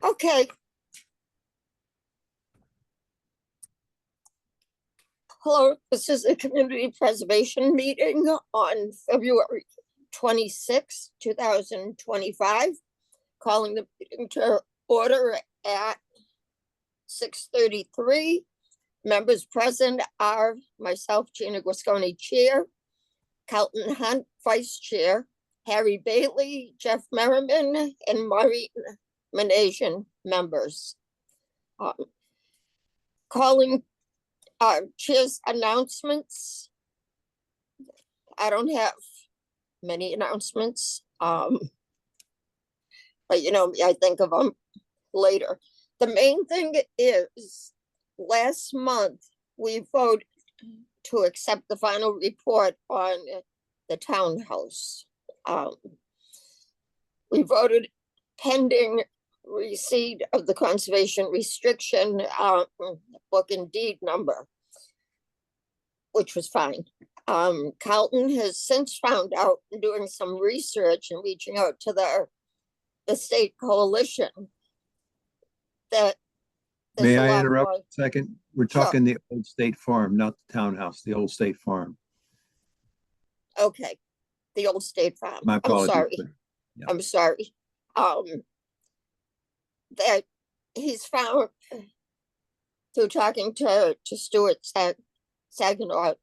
Okay. Hello, this is the Community Preservation Meeting on February 26, 2025. Calling the meeting to order at 6:33. Members present are myself, Gina Guasconi, Chair, Carlton Hunt, Vice Chair, Harry Bailey, Jeff Merriman, and Maureen Manasian, members. Calling Chair's announcements. I don't have many announcements, but you know, I think of them later. The main thing is, last month we voted to accept the final report on the townhouse. We voted pending receipt of the conservation restriction book and deed number, which was fine. Carlton has since found out, doing some research and reaching out to the state coalition, that May I interrupt a second? We're talking the old state farm, not the townhouse, the old state farm. Okay, the old state farm. My apologies. I'm sorry. That he's found through talking to Stuart Saginaw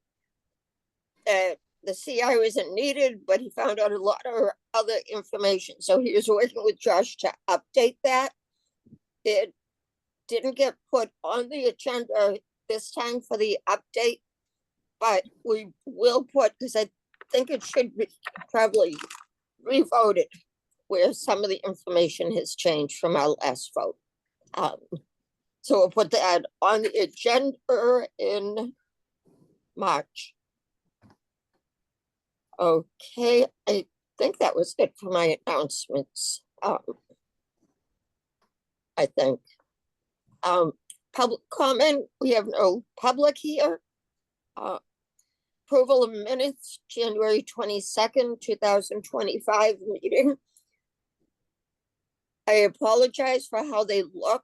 that the CI isn't needed, but he found out a lot of other information. So he was working with Josh to update that. It didn't get put on the agenda this time for the update, but we will put, because I think it should be probably revoted where some of the information has changed from our last vote. So we'll put that on the agenda in March. Okay, I think that was it for my announcements. I think. Public comment, we have no public here. Approval of minutes, January 22nd, 2025 meeting. I apologize for how they look.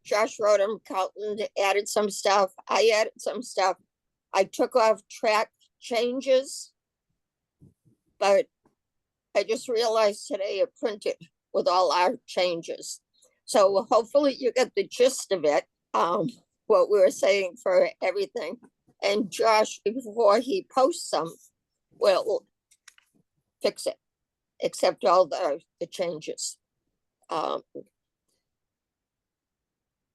Josh wrote them, Carlton added some stuff. I added some stuff. I took off track changes, but I just realized today it printed with all our changes. So hopefully you get the gist of it, what we were saying for everything. And Josh, before he posts them, will fix it, accept all the changes.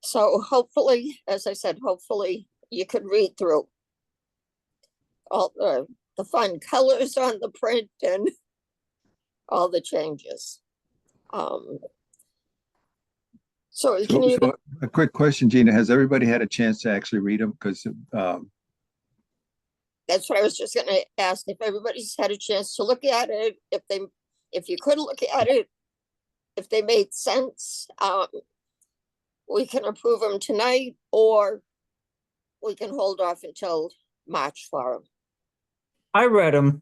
So hopefully, as I said, hopefully you could read through all the fun colors on the print and all the changes. So you can even... a quick question, Gina, has everybody had a chance to actually read them? Because that's what I was just going to ask, if everybody's had a chance to look at it, if you could look at it, if they made sense, we can approve them tonight, or we can hold off until March for them. I read them.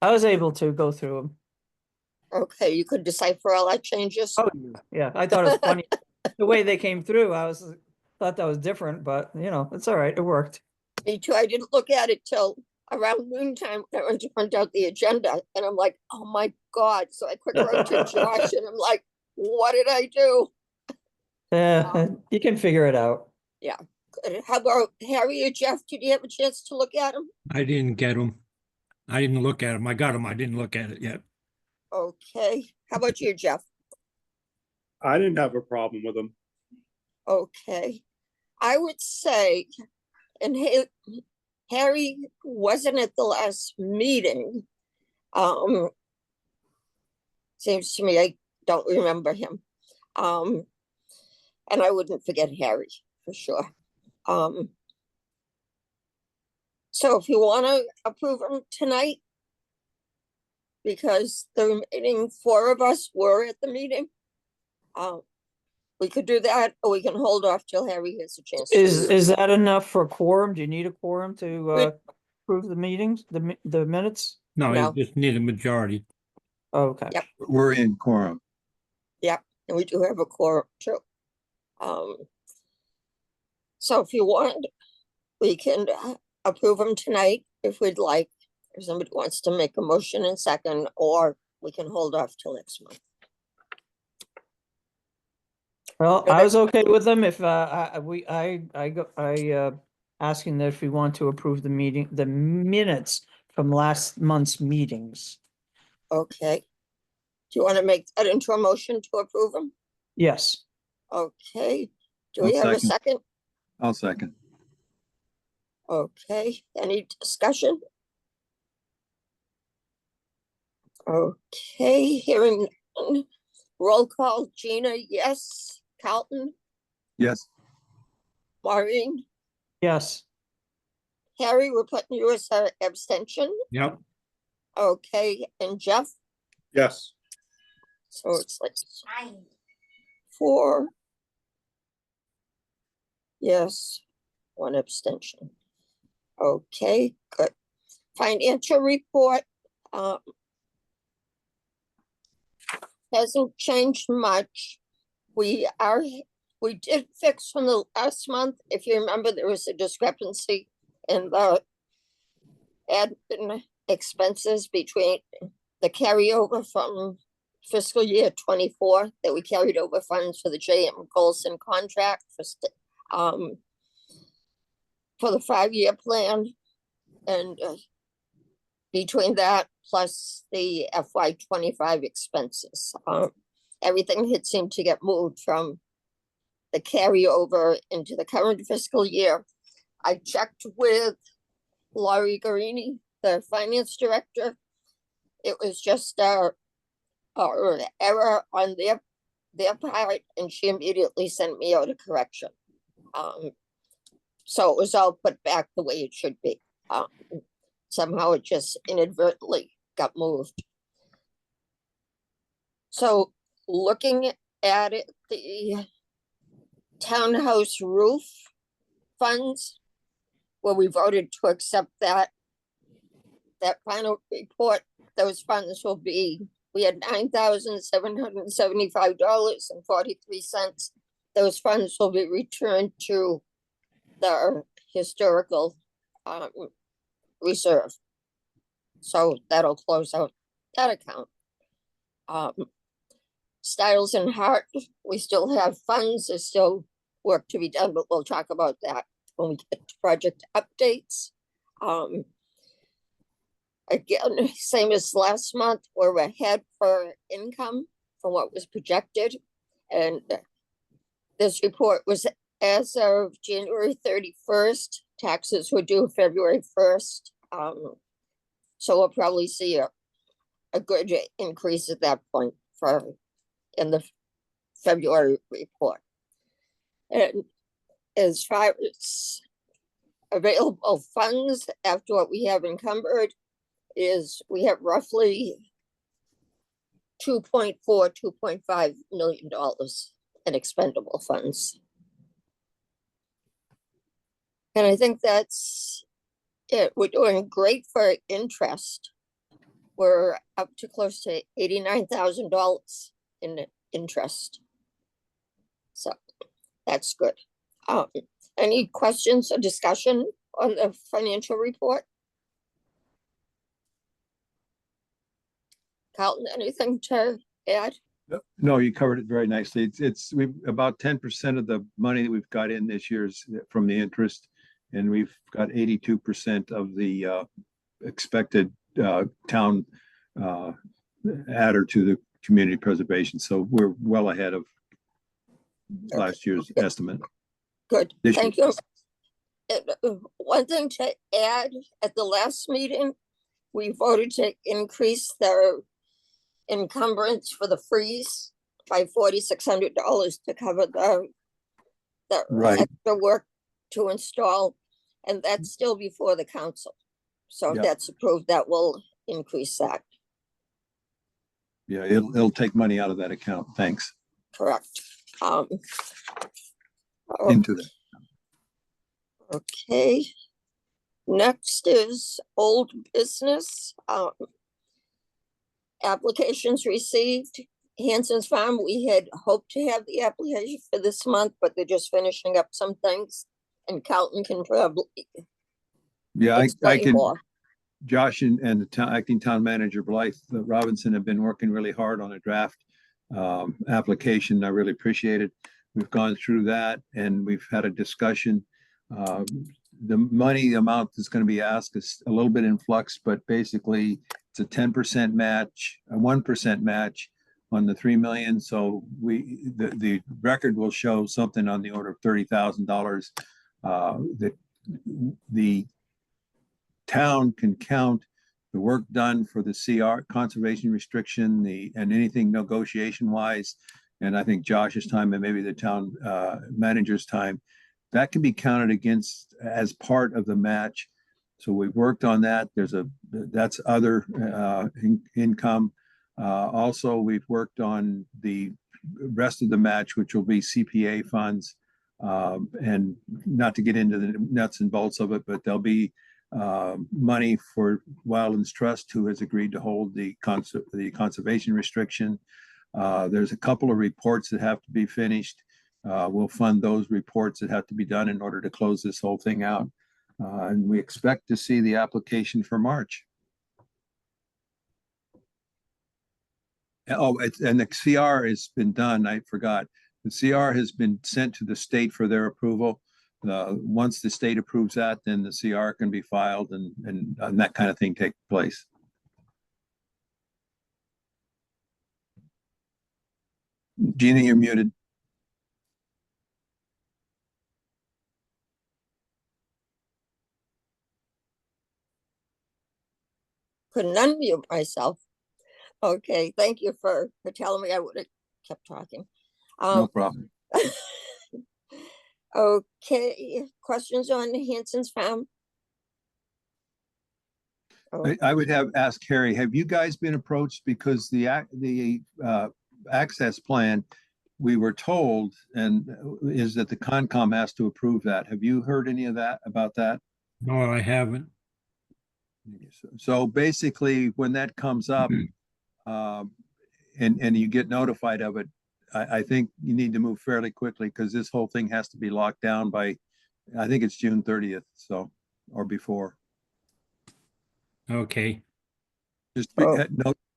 I was able to go through them. Okay, you could decipher all our changes. Oh, yeah. I thought it was funny the way they came through. Thought that was different, but you know, it's all right. It worked. Me too. I didn't look at it till around noontime. I went to print out the agenda, and I'm like, oh my God. So I quick wrote to Josh, and I'm like, what did I do? Yeah, you can figure it out. Yeah. Good. How about Harry or Jeff? Did you have a chance to look at them? I didn't get them. I didn't look at them. I got them. I didn't look at it yet. Okay. How about you, Jeff? I didn't have a problem with them. Okay. I would say, and Harry wasn't at the last meeting. Seems to me I don't remember him. And I wouldn't forget Harry for sure. So if you want to approve them tonight, because the remaining 4 of us were at the meeting, we could do that, or we can hold off till Harry has a chance. Is that enough for a quorum? Do you need a quorum to approve the meetings, the minutes? No, No. you just need a majority. Okay. Yep. we're in quorum. Yep. and we do have a quorum too. So if you want, we can approve them tonight if we'd like. If somebody wants to make a motion in second, or we can hold off till next month. Well, But I was okay with them if, I asking that if we want to approve the minutes from last month's meetings. Okay. Do you want to make that into a motion to approve them? Yes. Okay. Do I'll we have a second. second? I'll second. Okay, any discussion? Okay, hearing none. Roll call, Gina, yes. Carlton, Yes, Maureen, Yes. Harry, we're putting you as an abstention. Yep. Okay, and Jeff, Yes. so it's like 4. Yes, 1 abstention. Okay, good. Financial report, hasn't changed much. We did fix from the last month. If you remember, there was a discrepancy in the admin expenses between the carryover from fiscal year 24 that we carried over funds for the JM Golson contract for the 5-year plan, and between that plus the FY25 expenses, everything had seemed to get moved from the carryover into the current fiscal year. I checked with Laurie Garini, the finance director. It was just a error on their part, and she immediately sent me out a correction. So it was all put back the way it should be. Somehow it just inadvertently got moved. So looking at it, the townhouse roof funds, where we voted to accept that final report, those funds will be, we had $9,775.43. Those funds will be returned to the historical reserve. So that'll close out that account. Styles and Hart, we still have funds, there's still work to be done, but we'll talk about that when we get to project updates. Again, same as last month, we're ahead for income from what was projected. And this report was as of January 31st, taxes were due February 1st. So we'll probably see a good increase at that point in the February report. And as far as available funds after what we have encumbered, is we have roughly $2.5 million in expendable funds. And I think that's it. We're doing great for interest. We're up to close to $89,000 in interest. So that's good. Any questions or discussion on the financial report? Carlton, anything to add? no, you covered it very nicely. We've about 10% of the money that we've got in this year is from the interest, and we've got 82% of the expected town adder to the community preservation. So we're well ahead of last year's estimate. Good, This thank year. you. One thing to add, at the last meeting, we voted to increase the encumbrance for the freeze by $4,600 to cover the Right. extra work to install, and that's still before the council. So if Yeah. that's approved, that will increase that, Yeah, it'll take money out of that account. Thanks. correct? Into that. Okay. Next is old business. Applications received. Hanson's Farm, we had hoped to have the application for this month, but they're just finishing up some things. And Carlton can probably Yeah, I explain can, more. Josh and the acting town manager Blythe Robinson have been working really hard on a draft application. I really appreciate it. We've gone through that and we've had a discussion. The money amount that's going to be asked is a little bit in flux, but basically it's a 10% match, a 1% match on the 3 million. So the record will show something on the order of $30,000 that the town can count the work done for the CR conservation restriction, and anything negotiation wise. And I think Josh's time and maybe the town manager's time, that can be counted against as part of the match. So we've worked on that. That's other income. Also, we've worked on the rest of the match, which will be CPA funds. And not to get into the nuts and bolts of it, but there'll be money for Wildlands Trust, who has agreed to hold the conservation restriction. There's a couple of reports that have to be finished. We'll fund those reports that have to be done in order to close this whole thing out. And we expect to see the application for March. Oh, and the CR has been done. I forgot. The CR has been sent to the state for their approval. Once the state approves that, then the CR can be filed and that kind of thing take place. Gina, you're muted. Couldn't unmute myself. Okay, thank you for telling me. I would have kept talking. No problem. Okay, questions on Hanson's Farm? Oh, I would have asked Harry, have you guys been approached because the access plan we were told and is that the Concom has to approve that. Have you heard any of that about that? No, I haven't. So basically, when that comes up, and you get notified of it, I think you need to move fairly quickly because this whole thing has to be locked down by, I think it's June 30th, so, or before. Okay. Just Oh.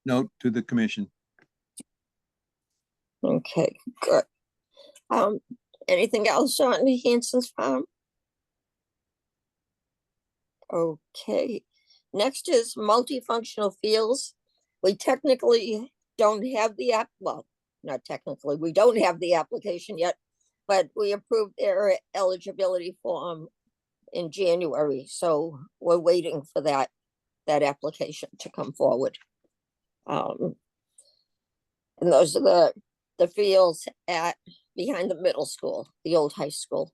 note to the commission. okay, good. Anything else on Hanson's Farm? Okay, next is multifunctional fields. We technically don't have the well, not technically, we don't have the application yet, but we approved their eligibility form in January. So we're waiting for that application to come forward. And those are the fields behind the middle school, the old high school.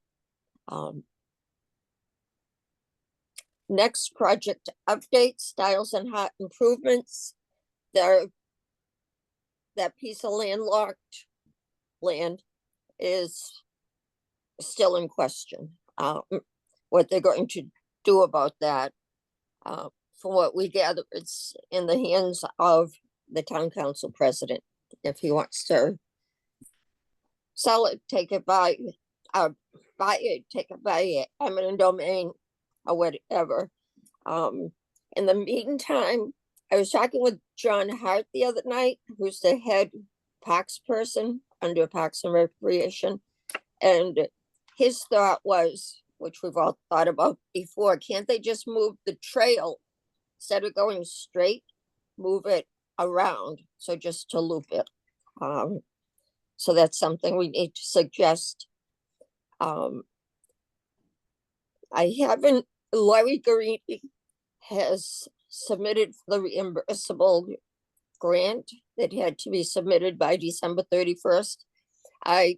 Next project update, Stiles and Hart improvements. That piece of landlocked land is still in question. What they're going to do about that. From what we gather, it's in the hands of the town council president. If he wants to sell it, take it by eminent domain or whatever. In the meantime, I was talking with John Hart the other night, who's the head parks person under Parks and Recreation. And his thought was, which we've all thought about before, can't they just move the trail instead of going straight, move it around? So just to loop it. So that's something we need to suggest. Laurie Garini has submitted the reimbursable grant that had to be submitted by December 31st. I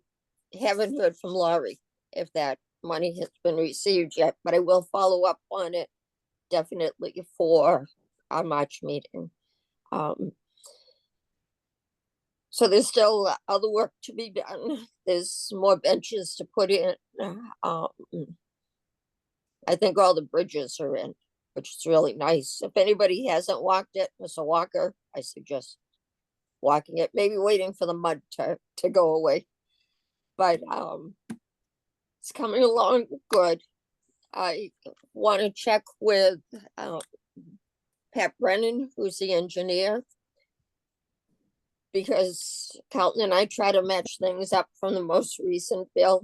haven't heard from Laurie if that money has been received yet, but I will follow up on it definitely for our March meeting. So there's still other work to be done. There's more benches to put in. I think all the bridges are in, which is really nice. If anybody hasn't walked it, Mr. Walker, I suggest walking it, maybe waiting for the mud to go away. But it's coming along good. I want to check with Pat Brennan, who's the engineer, because Carlton and I try to match things up from the most recent bill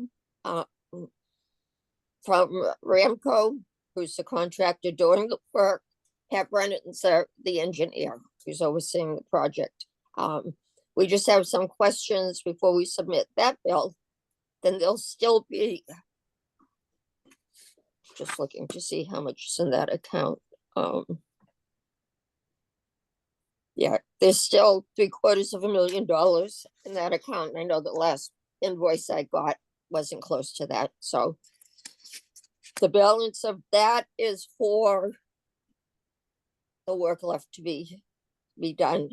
from Ramco, who's the contractor doing the work. Pat Brennan's the engineer who's overseeing the project. We just have some questions before we submit that bill. Then there'll still be, just looking to see how much is in that account. Yeah, there's still $750,000 in that account. I know the last invoice I got wasn't close to that, so the balance of that is for the work left to be done.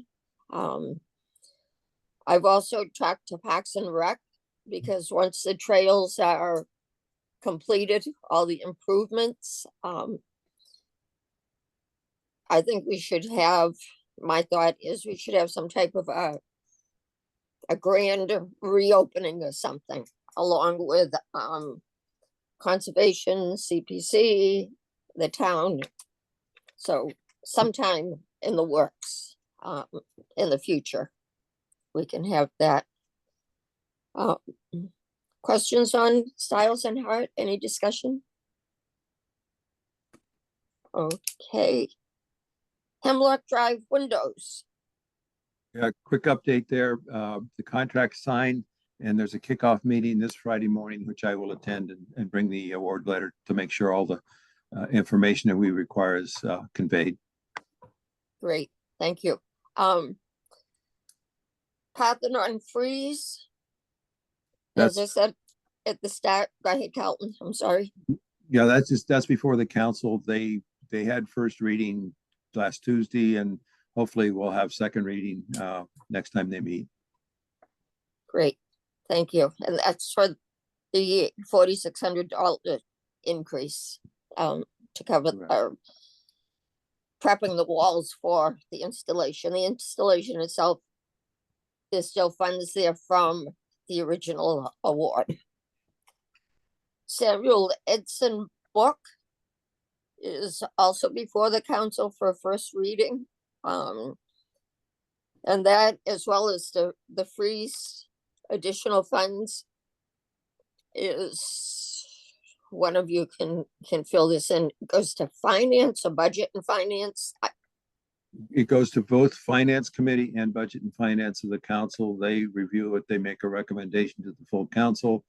I've also talked to Parks and Rec, because once the trails are completed, all the improvements, I think we should have, my thought is we should have some type of a grand reopening or something, along with conservation, CPC, the town. So sometime in the works, in the future, we can have that. Questions on Stiles and Hart? Any discussion? Okay. Hemlock Drive windows. Yeah, quick update there. The contract signed and there's a kickoff meeting this Friday morning, which I will attend and bring the award letter to make sure all the information that we require is conveyed. Great, thank you. Parthenon Freeze. As I said at the start, go ahead, Carlton, I'm sorry. Yeah, that's before the council. They had first reading last Tuesday, and hopefully we'll have second reading next time they meet. Great, thank you. And that's for the $4,600 increase to cover prepping the walls for the installation. The installation itself, there's still funds there from the original award. Samuel Edson book is also before the council for first reading. And that, as well as the freeze additional funds, is, one of you can fill this in. It goes to finance or budget and finance. It goes to both finance committee and budget and finance of the council. They review it, they make a recommendation to the full council.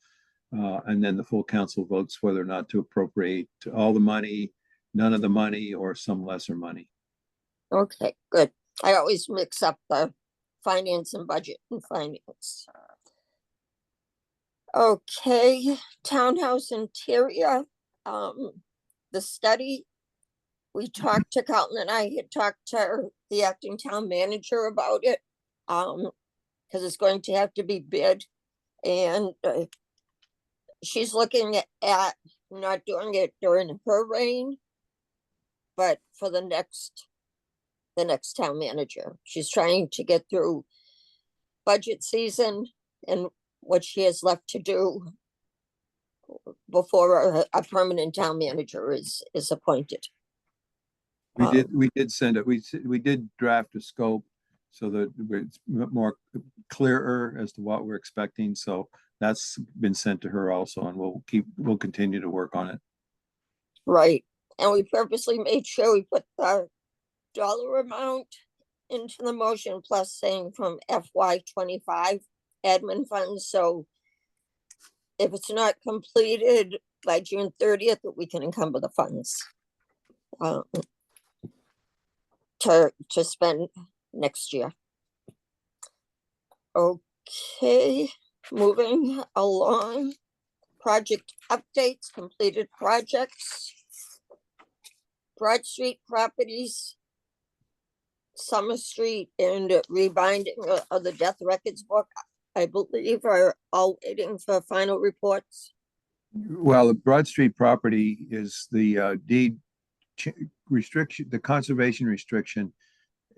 And then the full council votes whether or not to appropriate all the money, none of the money, or some lesser money. Okay, good. I always mix up the finance and budget and finance. Okay, townhouse interior, the study. We talked to Carlton and I had talked to the acting town manager about it, because it's going to have to be bid, and she's looking at not doing it during her reign, but for the next town manager. She's trying to get through budget season and what she has left to do before a permanent town manager is appointed. We did send it. We did draft a scope so that it's more clearer as to what we're expecting. So that's been sent to her also, and we'll continue to work on it. Right, and we purposely made sure we put the dollar amount into the motion, plus saying from FY25 admin funds. So if it's not completed by June 30th, we can encumber the funds to spend next year. Okay, moving along. Project updates, completed projects. Broad Street properties, Summer Street, and rebinding of the death records book, I believe, are all waiting for final reports. Well, the Broad Street property is the deed restriction, the conservation restriction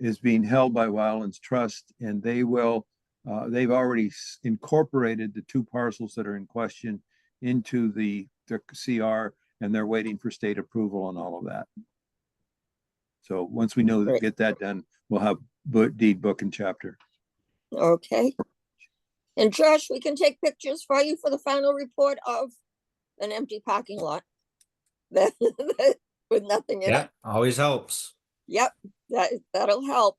is being held by Wildlands Trust, and they will, they've already incorporated the 2 parcels that are in question into the CR, and they're waiting for state approval on all of that. So once we know that, Great. get that done, we'll have deed, book, and chapter. Okay. And Josh, we can take pictures for you for the final report of an empty parking lot. With nothing in it. Yeah, always helps. Yep, that'll help.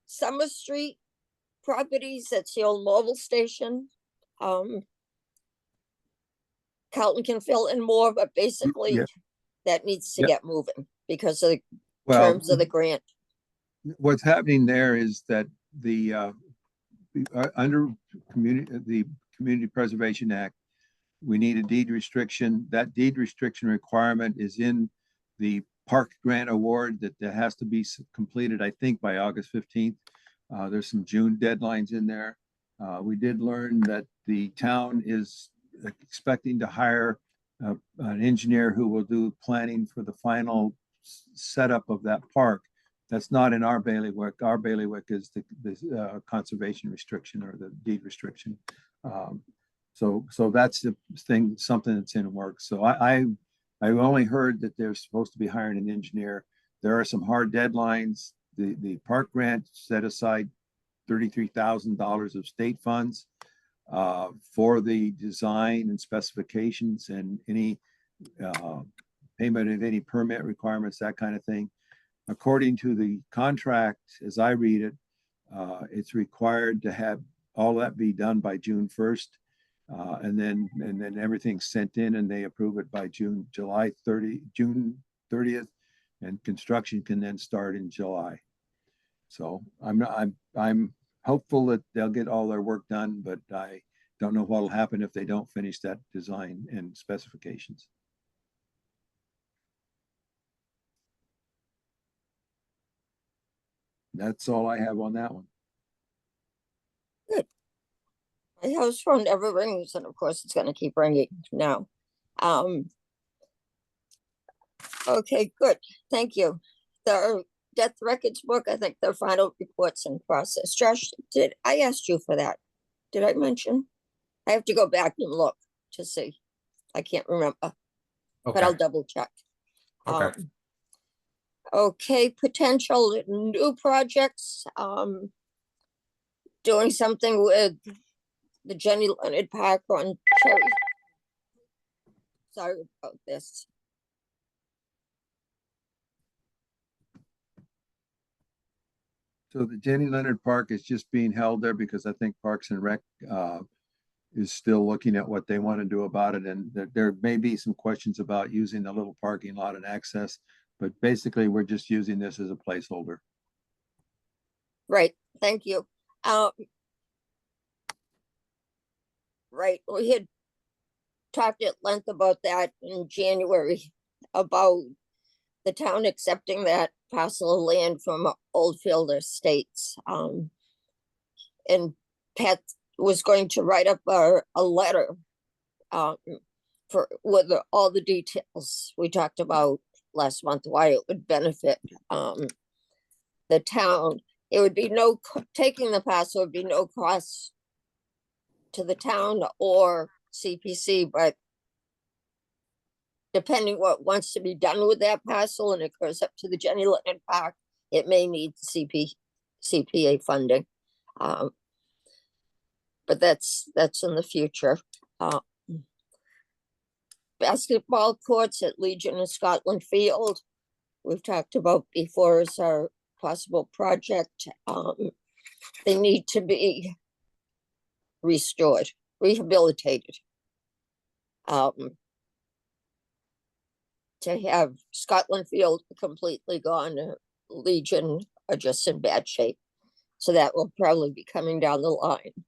Summer Street properties, that's the old mobile station. Carlton can fill in more, but basically Yeah. that needs to Yep. get moving because of the Well, terms of the grant. what's happening there is that under the Community Preservation Act, we need a deed restriction. That deed restriction requirement is in the park grant award that has to be completed, I think, by August 15th. There's some June deadlines in there. We did learn that the town is expecting to hire an engineer who will do planning for the final setup of that park. That's not in our bailiwick. Our bailiwick is the conservation restriction or the deed restriction. So that's the thing, something that's in work. So I only heard that they're supposed to be hiring an engineer. There are some hard deadlines. The park grant set aside $33,000 of state funds for the design and specifications and any payment of any permit requirements, that kind of thing. According to the contract, as I read it, it's required to have all that be done by June 1st. And then everything's sent in and they approve it by June 30th, and construction can then start in July. So I'm hopeful that they'll get all their work done, but I don't know what'll happen if they don't finish that design and specifications. That's all I have on that one. My house phone never rings, and of course it's gonna keep ringing now. Okay, good, thank you. The death records book, I think the final report's in process. Josh, did I asked you for that? Did I mention? I have to go back and look to see. I can't remember, but I'll Okay, double check. okay. Okay, potential new projects, doing something with the Jenny Leonard Park on Cherry. Sorry about this. So the Jenny Leonard Park is just being held there because I think Parks and Rec is still looking at what they want to do about it. And there may be some questions about using the little parking lot and access, but basically we're just using this as a placeholder. Right, thank you. Right, we had talked at length about that in January, about the town accepting that parcel of land from Oldfield Estates. And Pat was going to write up a letter with all the details we talked about last month, why it would benefit the town. It would be taking the parcel would be no cost to the town or CPC, but depending what wants to be done with that parcel and it goes up to the Jenny Leonard Park, it may need CPA funding. But that's in the future. Basketball courts at Legion and Scotland Field, we've talked about before as our possible project. They need to be restored, rehabilitated. To have Scotland Field completely gone, Legion are just in bad shape. So that will probably be coming down the line.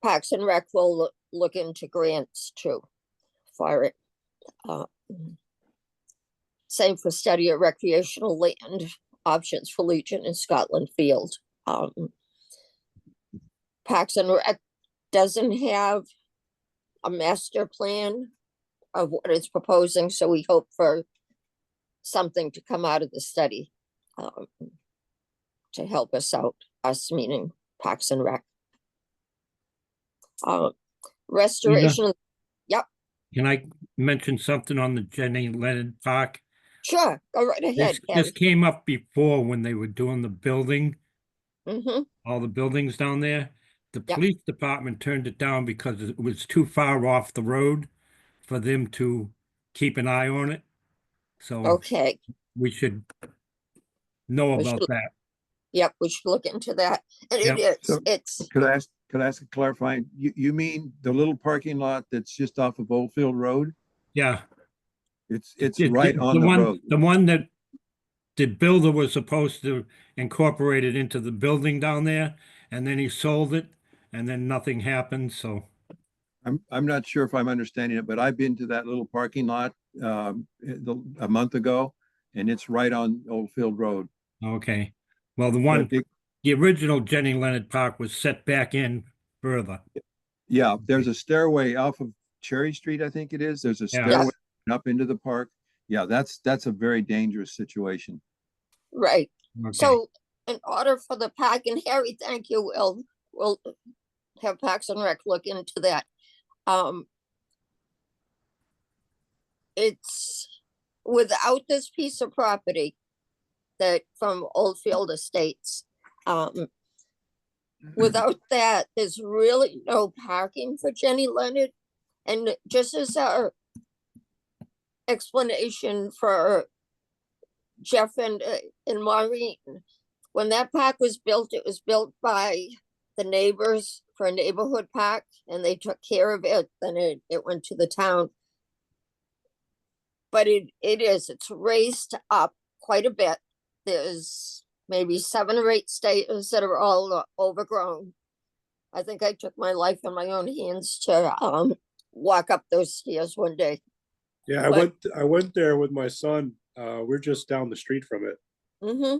Parks and Rec will look into grants too for it. Same for study of recreational land options for Legion and Scotland Field. Parks and Rec doesn't have a master plan of what it's proposing, so we hope for something to come out of the study. To help us out, us meaning Parks and Rec. Restoration, of- Can I mention something on the Jenny Leonard Park? sure, go right ahead, This Kevin. came up before when they were doing the building, Mm-hmm, all the buildings down there. The Yep. police department turned it down because it was too far off the road for them to keep an eye on it. So okay, we should know We about should- that. yep, we should look into that, and it Yep. is, So- it's, Could I ask a clarifying? You mean the little parking lot that's just off of Oldfield Road? Yeah. It's right on the one, road. The one that the builder was supposed to incorporate it into the building down there, and then he sold it, and then nothing happened, so. I'm not sure if I'm understanding it, but I've been to that little parking lot a month ago, and it's right on Oldfield Road. Okay, well, But it- the original Jenny Leonard Park was set back in further. Yeah, there's a stairway off of Cherry Street, I think it is. There's a Yeah. stairway up into the park. Yeah, that's a very dangerous situation. right. Okay. So in order for the park, and Harry, thank you, we'll have Parks and Rec look into that. It's without this piece of property that from Oldfield Estates, without that, there's really no parking for Jenny Leonard. And just as our explanation for Jeff and Maureen, when that park was built, it was built by the neighbors for a neighborhood park, and they took care of it. Then it went to the town. But it's raised up quite a bit. There's maybe 7 or 8 stairs that are all overgrown. I think I took my life in my own hands to walk up those stairs one day. Yeah, I went there with my son. We're just down the street from it. Mm-hmm.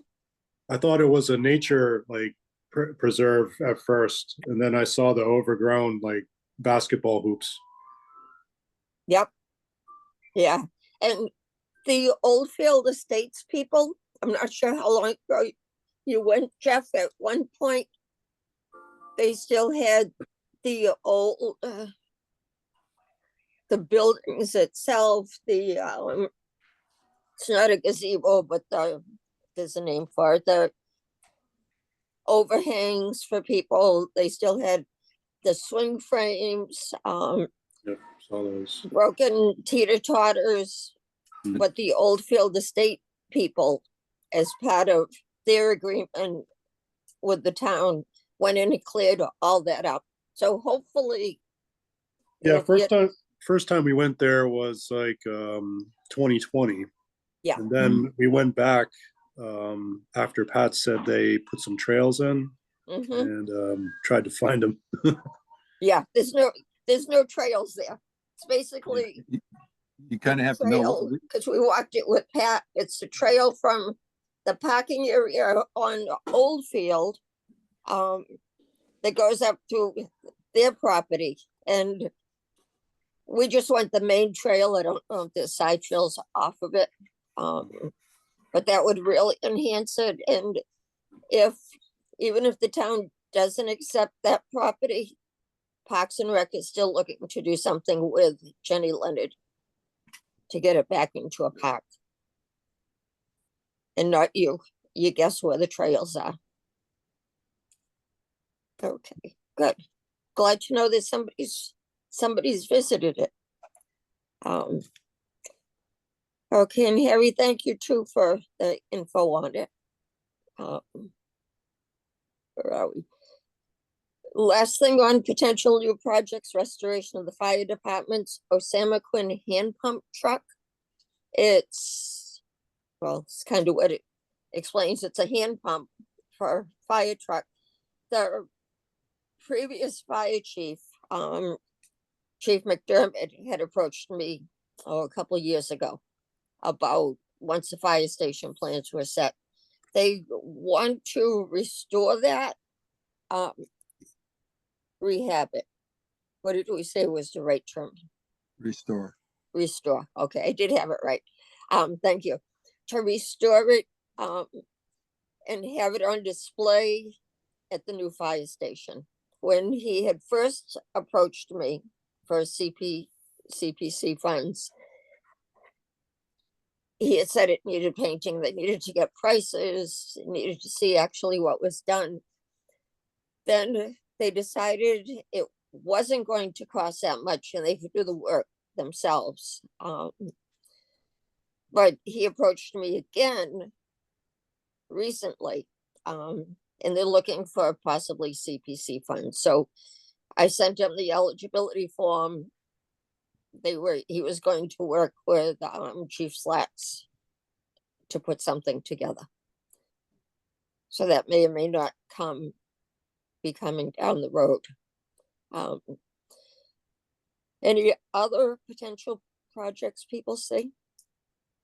I thought it was a nature like preserve at first, and then I saw the overgrown like basketball hoops. Yep. Yeah. And the Oldfield Estates people, I'm not sure how long ago you went, Jeff, at one point, they still had the old, the buildings itself, it's not a gazebo, but there's a name for it, the overhangs for people. They still had the swing frames, Yep, saw those. broken teeter-totters, Mm. but the Oldfield Estate people, as part of their agreement with the town, went in and cleared all that up. So hopefully. Yeah, if first time we went there was like 2020. Yeah. And then we went back after Pat said they put some trails in Mhm. and tried to find them. Yeah, there's no trails there. It's basically You kind of have to know. trail, because we walked it with Pat. It's the trail from the parking area on Oldfield that goes up to their property, and we just went the main trail. I don't know if there's side trails off of it, but that would really enhance it. And even if the town doesn't accept that property, Parks and Rec is still looking to do something with Jenny Leonard to get it back into a park. And not you guess where the trails are. Okay, good. Glad to know that somebody's visited it. Okay, and Harry, thank you too for the info on it. Where are we? Last thing on potential new projects, restoration of the fire department's Osama Quinn hand pump truck. It's kind of what it explains. It's a hand pump for fire truck. The previous fire chief, Chief McDermott, had approached me a couple of years ago about once the fire station plans were set. They want to restore that, rehab it. What did we say was the right term? Restore. Restore. Okay, I did have it right. Thank you. to restore it, and have it on display at the new fire station. When he had first approached me for CPC funds, he had said it needed painting, they needed to get prices, needed to see actually what was done. Then they decided it wasn't going to cost that much and they could do the work themselves. But he approached me again recently, and they're looking for possibly CPC funds. So I sent him the eligibility form. He was going to work with Chief Slats to put something together. So that may or may not be coming down the road. Any other potential projects people see?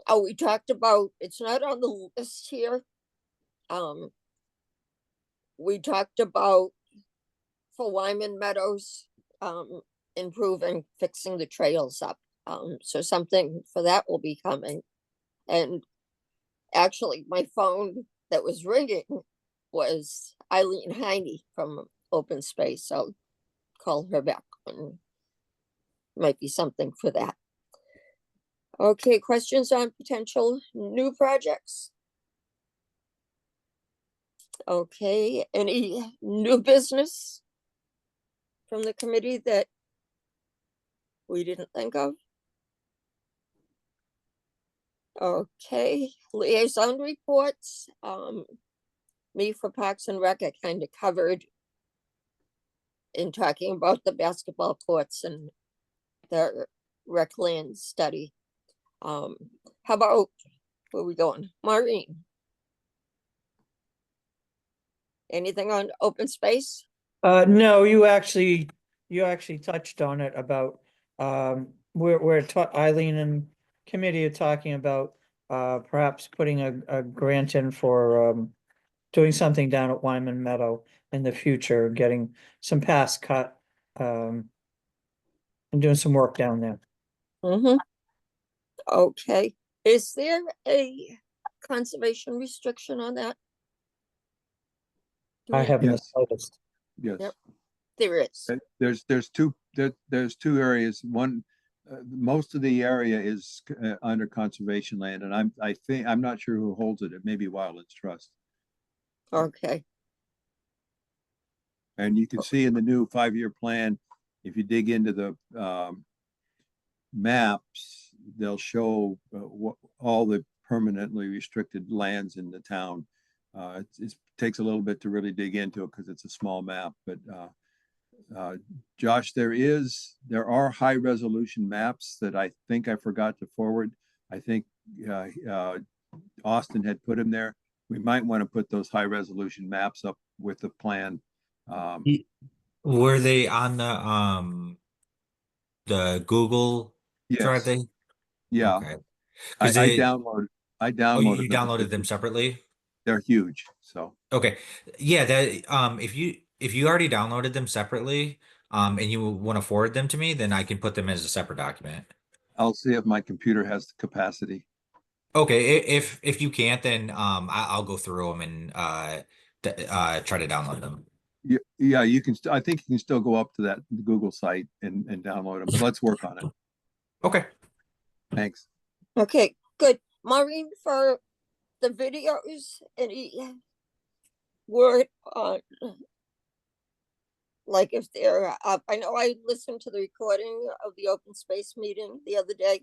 Oh, we talked about, it's not on the list here. We talked about for Wyman Meadows, improving, fixing the trails up. So something for that will be coming. And actually my phone that was ringing was Eileen Heine from Open Space. So call her back and might be something for that. Okay, questions on potential new projects? Okay, any new business from the committee that we didn't think of? Okay, liaison reports. Me for Parks and Rec, I kind of covered in talking about the basketball courts and the rec land study. How about, where are we going? Maureen? Anything on open space? No, you actually touched on it about, Eileen and committee are talking about, perhaps putting a grant in for, doing something down at Wyman Meadow in the future, getting some paths cut, and doing some work down there. Mm-hmm. Okay, is there a conservation restriction on that? Do I we- haven't Yes. noticed. Yes. Yep. There is. There's two areas. One, most of the area is under conservation land, and I'm not sure who holds it. It may be Wildlands Trust. Okay, And you can see in the new 5-year plan, if you dig into the maps, they'll show all the permanently restricted lands in the town. It takes a little bit to really dig into it because it's a small map, but Josh, there are high resolution maps that I think I forgot to forward. I think Austin had put them there. We might want to put those high resolution maps up with the plan. Were they on the Google Drive? Yes, yeah. Okay. I 'Cause they- downloaded Oh, downloaded you them. downloaded them separately? They're huge, so Okay. Yeah, that if you already downloaded them separately, and you want to forward them to me, then I can put them as a separate document. I'll see if my computer has the capacity. Okay, if you can't, then I'll go through them and try to download them. Yeah, you can. I think you can still go up to that Google site and download them. But let's work on it. Okay. Thanks. okay, good. Maureen, for the videos, any word on, like if they're up? I know I listened to the recording of the open space meeting the other day.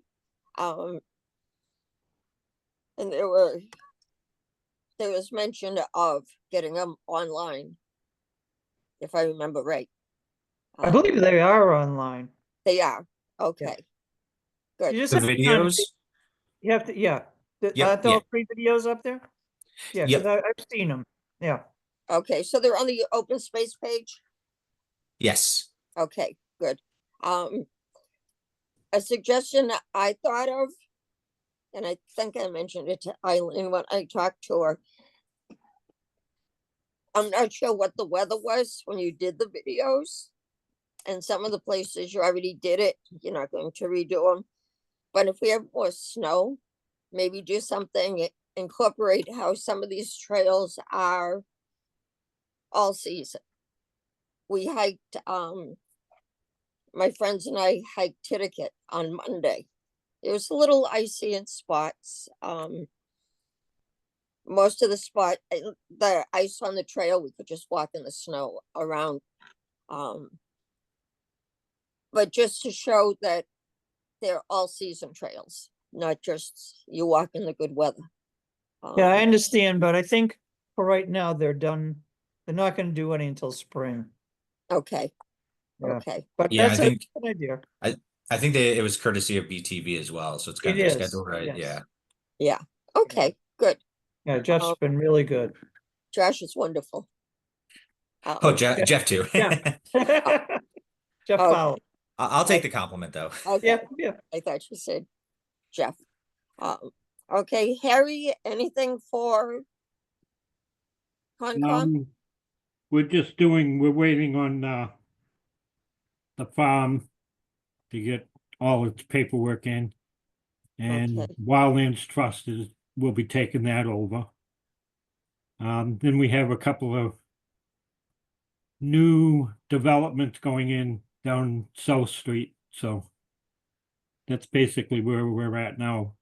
And there was mention of getting them online, if I remember right. I believe they are online. They are, okay. You Good, just The have to kind of- videos? You have to, yeah. Yep, Aren't all 3 videos up there? Yeah, Yep. because I've seen them. Yeah. okay, so they're on the open space page? Yes. Okay, good. A suggestion that I thought of, and I think I mentioned it to Eileen when I talked to her. I'm not sure what the weather was when you did the videos. And some of the places you already did it, you're not going to redo them. But if we have more snow, maybe do something, incorporate how some of these trails are all season. We hiked, my friends and I hiked Tittacut on Monday. It was a little icy in spots. Most of the the ice on the trail, we could just walk in the snow around. But just to show that they're all season trails, not just you walk in the good weather. Yeah, I Um, understand, but I think for right now, they're done. They're not gonna do any until spring. Okay, Yeah. okay, But Yeah, I that's a think good idea. I think it was courtesy of BTV as well, so it's kind It of is, scheduled right. yes. Yeah. yeah, okay, good. Yeah, Jeff's Um, been really good. Josh is wonderful. Oh, Jeff too. Yeah. Jeff Oh. Fowler. I'll take the compliment though. Okay, Yeah. I thought you said Jeff. Okay, Harry, anything for Concom? We're waiting on the farm to get all its paperwork in. And Okay. Wildlands Trust will be taking that over. Then we have a couple of new developments going in down South Street, so that's basically where we're at now.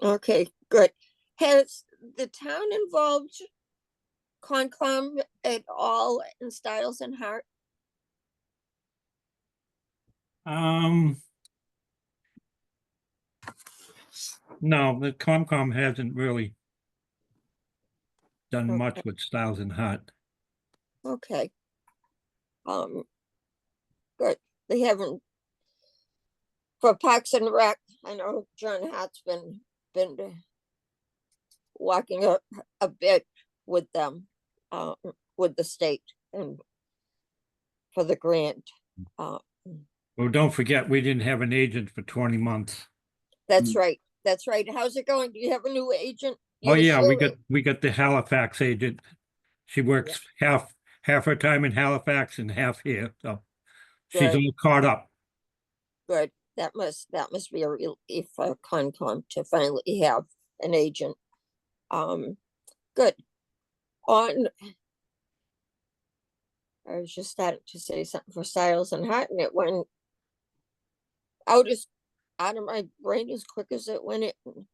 Okay, good. Has the town involved Concom at all in Styles and Hart? No, the Comcom hasn't really done Okay. much with Styles and Hart. Okay. Good. They haven't. For Parks and Rec, I know John Hart's been walking a bit with them, with the state and for the grant. Well, don't forget, we didn't have an agent for 20 months. That's right. That's right. How's it going? Do you have a new agent? Oh Yes, yeah, sir. we got the Halifax agent. She works half her time in Halifax and half here, so she's Good. all caught up. Good. That must be a relief for Concom to finally have an agent. Good. On, I was just starting to say something for Styles and Hart, and it went out of my brain as quick as it went in.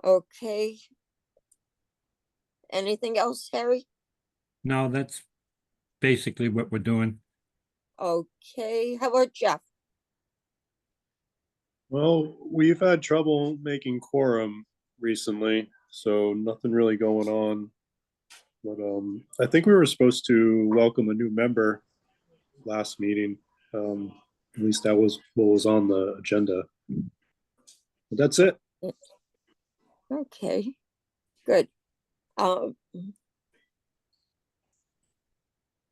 Okay. Anything else, Harry? No, that's basically what we're doing. Okay. How about Jeff? Well, we've had trouble making quorum recently, so nothing really going on. But I think we were supposed to welcome a new member last meeting. At least that was what was on the agenda. But that's it. Okay. Good. I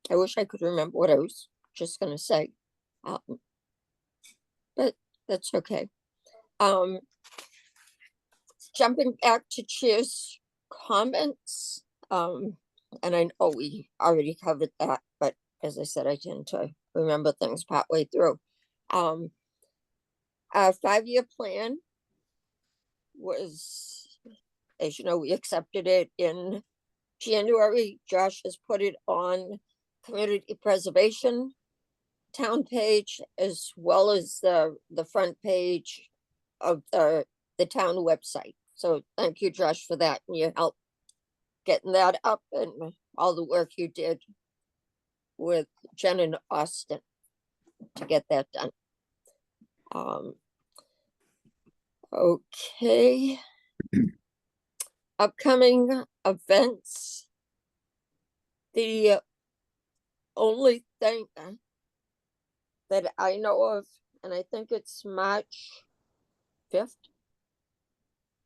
wish I could remember what I was just gonna say. But that's okay. Jumping back to Chair's comments, and I know we already covered that, but as I said, I tend to remember things partway through. Our 5-year plan was, as you know, we accepted it in January. Josh has put it on community preservation town page as well as the front page of the town website. So thank you, Josh, for that and your help getting that up and all the work you did with Jen and Austin to get that done. Okay. Upcoming events. The only thing that I know of, and I think it's March 5th,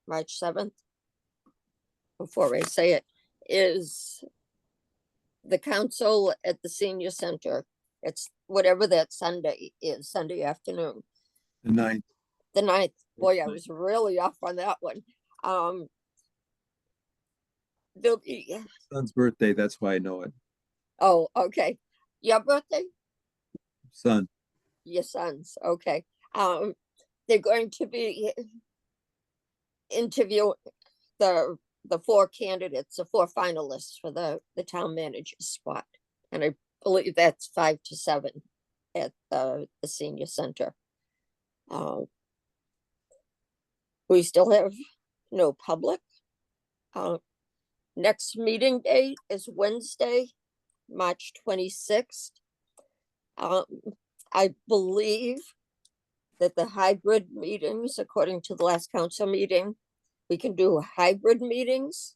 March 7th, before I say it, is the council at the senior center. It's whatever that Sunday is, Sunday afternoon. The 9th. The 9th. Boy, I was really off on that one. There'll be, Son's birthday, that's why I know it. oh, okay. Your birthday? Son. Your son's, okay. They're going to be interview the four candidates, the four finalists for the town manager spot. And I believe that's 5 to 7 at the senior center. We still have no public. Next meeting date is Wednesday, March 26th. I believe that the hybrid meetings, according to the last council meeting, we can do hybrid meetings.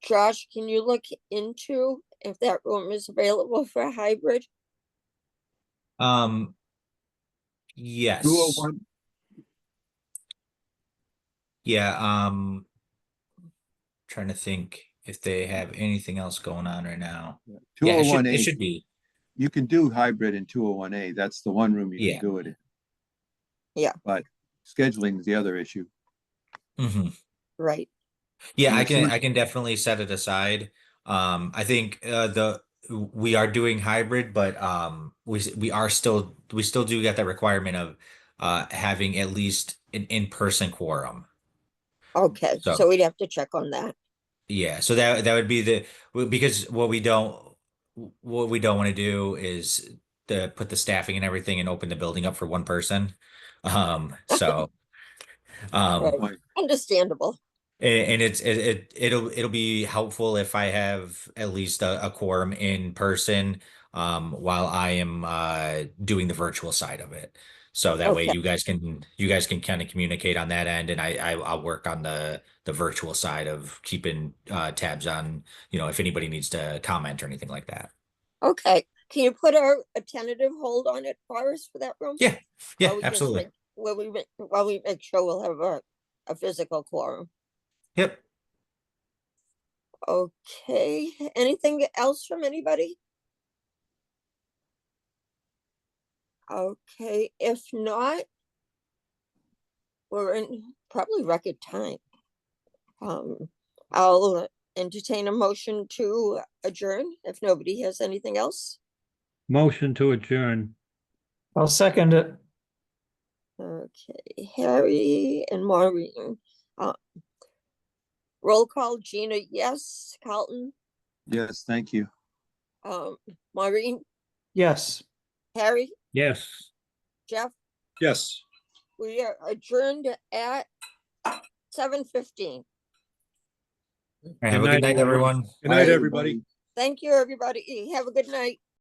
Josh, can you look into if that room is available for a hybrid? Yes. 201, Yeah, trying to think if they have anything else going on right now. Yeah, it 201A, should be. you can do hybrid in 201A. That's the one room you Yeah. can do it in. Yeah. But scheduling is the other issue. Mhm. Right. Yeah, And I as soon can as- I can definitely set it aside. I think we are doing hybrid, but we still do get that requirement of having at least an in-person quorum. Okay, So so we'd have to check on that. yeah, so that would be because what we don't want to do is to put the staffing and everything and open the building up for one person. So Right. Point. Understandable. and it'll be helpful if I have at least a quorum in person while I am doing the virtual side of it. So that way Okay. you guys can kind of communicate on that end, and I'll work on the virtual side of keeping tabs on, if anybody needs to comment or anything like that. Okay, can you put a tentative hold on it for us for that room? Yeah, yeah, While we just absolutely. while we make sure we'll have a physical quorum. Yep. Okay, anything else from anybody? Okay, if not, we're in probably record time. I'll entertain a motion to adjourn if nobody has anything else. Motion to adjourn. I'll second it. Okay, Harry and Maureen. Roll call, Gina, yes. Carlton, Yes, thank you. Maureen, Yes. Harry, Yes. Jeff, Yes. we are adjourned at 7:15. Have a good night, night, everyone. Good night, Bye, everybody. Thank you, everybody. Have a good night.